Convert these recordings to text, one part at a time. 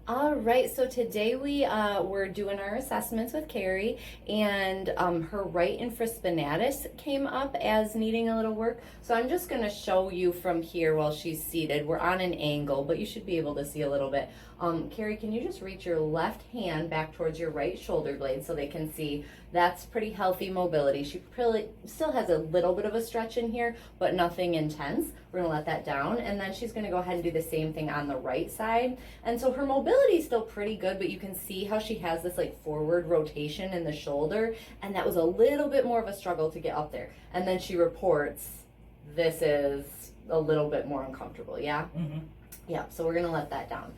All right, so today we're doing our assessments with Carrie, and her right infraspinatus came up as needing a little work. So I'm just going to show you from here while she's seated. We're on an angle, but you should be able to see a little bit. Carrie, can you just reach your left hand back towards your right shoulder blade so they can see? That's pretty healthy mobility. She probably still has a little bit of a stretch in here, but nothing intense. We're going to let that down, and then she's going to go ahead and do the same thing on the right side. And so her mobility is still pretty good, but you can see how she has this like forward rotation in the shoulder, and that was a little bit more of a struggle to get up there. And then she reports this is a little bit more uncomfortable. Yeah. Mm-hmm. Yeah, so we're gonna let that down.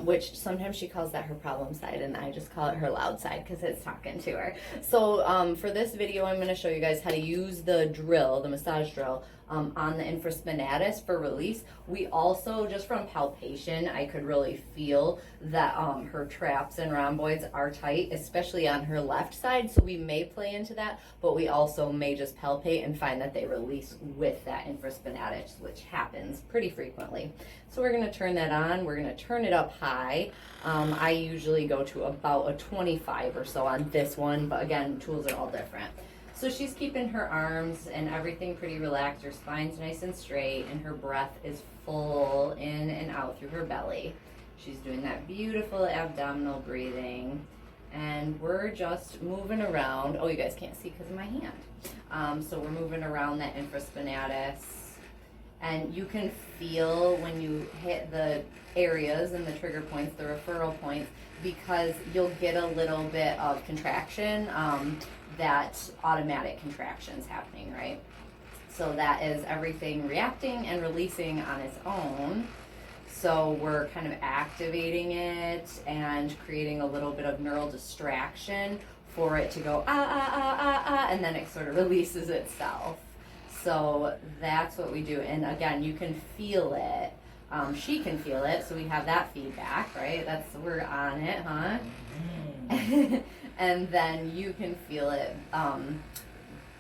Which sometimes she calls that her problem side, and I just call it her loud side because it's talking to her. So for this video, I'm going to show you guys how to use the drill, the massage drill, on the infraspinatus for release. We also, just from palpation, I could really feel that her traps and rhomboids are tight, especially on her left side. So we may play into that, but we also may just palpate and find that they release with that infraspinatus, which happens pretty frequently. So we're going to turn that on. We're going to turn it up high. I usually go to about a 25 or so on this one, but again, tools are all different. So she's keeping her arms and everything pretty relaxed. Her spine's nice and straight, and her breath is full in and out through her belly. She's doing that beautiful abdominal breathing, and we're just moving around. Oh, you guys can't see because of my hand. So we're moving around that infraspinatus. And you can feel when you hit the areas and the trigger points, the referral points, because you'll get a little bit of contraction, that automatic contractions happening, right? So that is everything reacting and releasing on its own. So we're kind of activating it and creating a little bit of neural distraction for it to go and then it sort of releases itself. So that's what we do. And again, you can feel it. She can feel it. So we have that feedback, right? We're on it, huh? Mm-hmm. And then you can feel it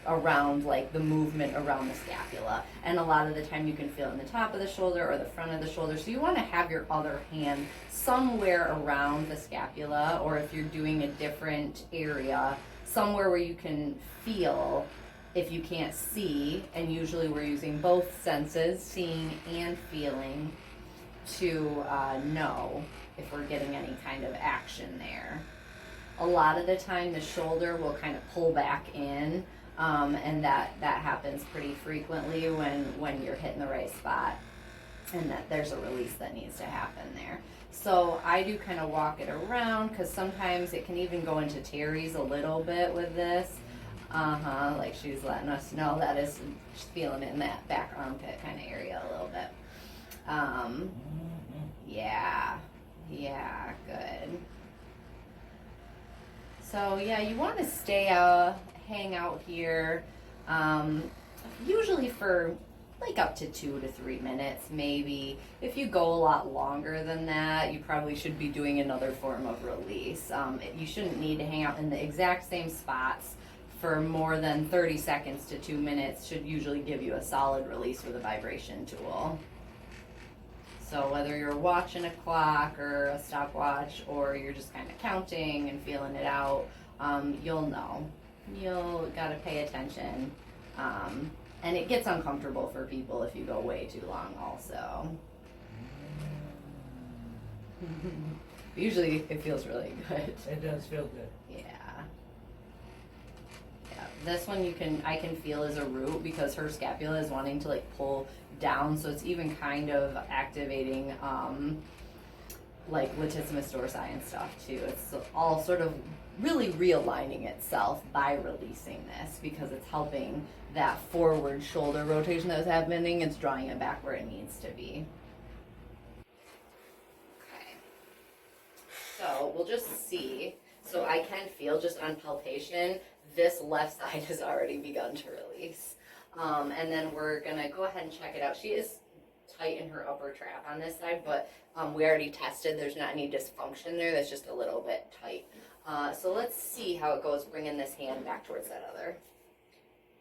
around like the movement around the scapula. And a lot of the time you can feel it in the top of the shoulder or the front of the shoulder. So you want to have your other hand somewhere around the scapula, or if you're doing a different area, somewhere where you can feel. If you can't see, and usually we're using both senses, seeing and feeling, to know if we're getting any kind of action there. A lot of the time the shoulder will kind of pull back in, and that happens pretty frequently when you're hitting the right spot, and that there's a release that needs to happen there. So I do kind of walk it around, because sometimes it can even go into teres a little bit with this. Like she's letting us know that is, she's feeling it in that back armpit kind of area a little bit. Yeah, good. So yeah, you want to stay hang out here, usually for like up to 2 to 3 minutes, maybe. If you go a lot longer than that, you probably should be doing another form of release. You shouldn't need to hang out in the exact same spots for more than 30 seconds to 2 minutes. Should usually give you a solid release with a vibration tool. So whether you're watching a clock or a stopwatch, or you're just kind of counting and feeling it out, you'll know. You'll gotta pay attention. And it gets uncomfortable for people if you go way too long also. Usually it feels really good. It does feel good. Yeah. This one I can feel is a root, because her scapula is wanting to like pull down, so it's even kind of activating like latissimus dorsi and stuff too. It's all sort of really realigning itself by releasing this, because it's helping that forward shoulder rotation that was happening. It's drawing it back where it needs to be. Okay. So we'll just see. So I can feel just on palpation, this left side has already begun to release. And then we're gonna go ahead and check it out. She is tight in her upper trap on this side, but we already tested. There's not any dysfunction there. That's just a little bit tight. So let's see how it goes bringing this hand back towards that other.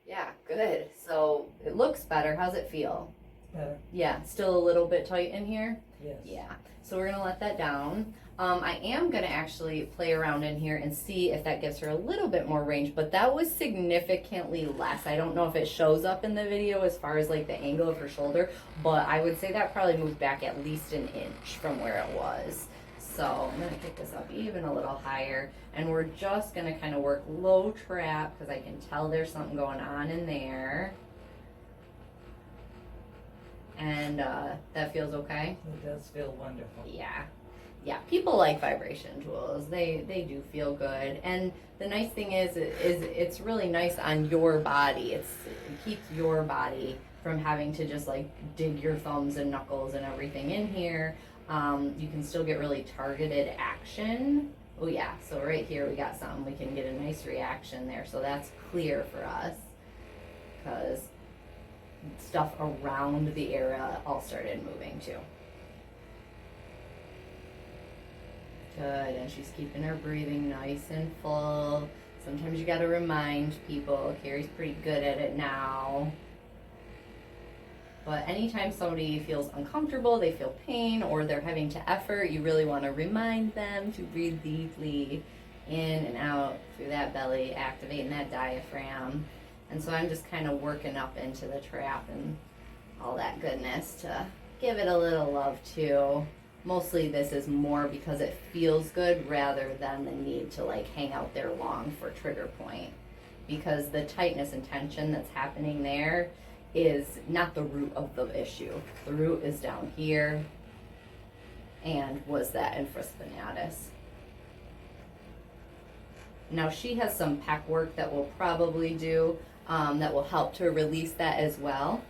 Yeah, good. So it looks better. How's it feel? Better. Yeah, still a little bit tight in here? Yes. Yeah. So we're gonna let that down. I am gonna actually play around in here and see if that gives her a little bit more range, but that was significantly less. I don't know if it shows up in the video as far as like the angle of her shoulder, but I would say that probably moved back at least an inch from where it was. So I'm gonna kick this up even a little higher, and we're just gonna kind of work low trap because I can tell there's something going on in there. And that feels okay? It does feel wonderful. Yeah. Yeah, people like vibration tools. They do feel good. And the nice thing is it's really nice on your body. It keeps your body from having to just like dig your thumbs and knuckles and everything in here. You can still get really targeted action. Oh yeah, so right here we got something. We can get a nice reaction there. So that's clear for us because stuff around the area all started moving too. Good, and she's keeping her breathing nice and full. Sometimes you gotta remind people. Carrie's pretty good at it now. But anytime somebody feels uncomfortable, they feel pain, or they're having to effort, you really want to remind them to breathe deeply in and out through that belly, activating that diaphragm. And so I'm just kind of working up into the trap and all that goodness to give it a little love too. Mostly this is more because it feels good rather than the need to like hang out there long for trigger point. Because the tightness and tension that's happening there is not the root of the issue. The root is down here and was that infraspinatus. Now she has some pec work that we'll probably do that will help to release that as well.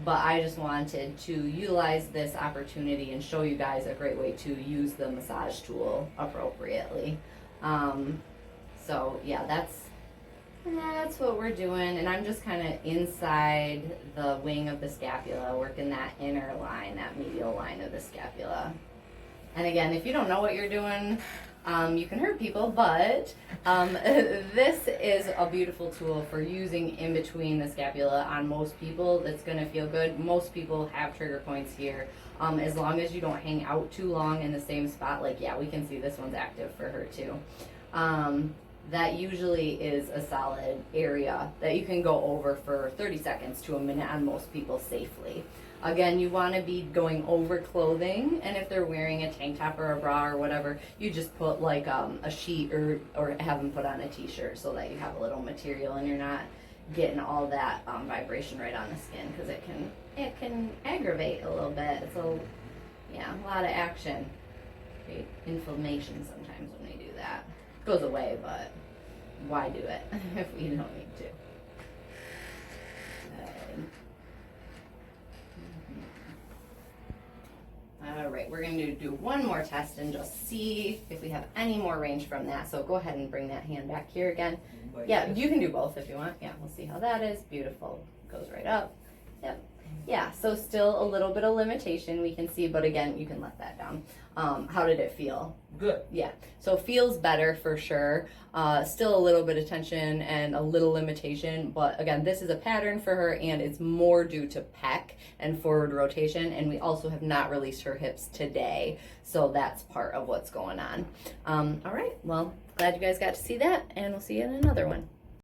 But I just wanted to utilize this opportunity and show you guys a great way to use the massage tool appropriately. So yeah, that's what we're doing. And I'm just kind of inside the wing of the scapula, working that inner line, that medial line of the scapula. And again, if you don't know what you're doing, you can hurt people, but this is a beautiful tool for using in between the scapula on most people. That's going to feel good. Most people have trigger points here. As long as you don't hang out too long in the same spot, like, yeah, we can see this one's active for her too. That usually is a solid area that you can go over for 30 seconds to a minute on most people safely. Again, you want to be going over clothing, and if they're wearing a tank top or a bra or whatever, you just put like a sheet or have them put on a t-shirt so that you have a little material and you're not getting all that vibration right on the skin, because it can aggravate a little bit. It's a lot of action. Create inflammation sometimes when we do that. It goes away, but why do it if we don't need to? All right, we're going to do one more test and just see if we have any more range from that. So go ahead and bring that hand back here again. Yeah, you can do both if you want. Yeah, we'll see how that is. Beautiful. Goes right up. Yep. Yeah, so still a little bit of limitation we can see, but again, you can let that down. How did it feel? Good. Yeah, so feels better for sure. Still a little bit of tension and a little limitation, but again, this is a pattern for her, and it's more due to pec and forward rotation, and we also have not released her hips today, so that's part of what's going on. All right, well, glad you guys got to see that, and we'll see you in another one.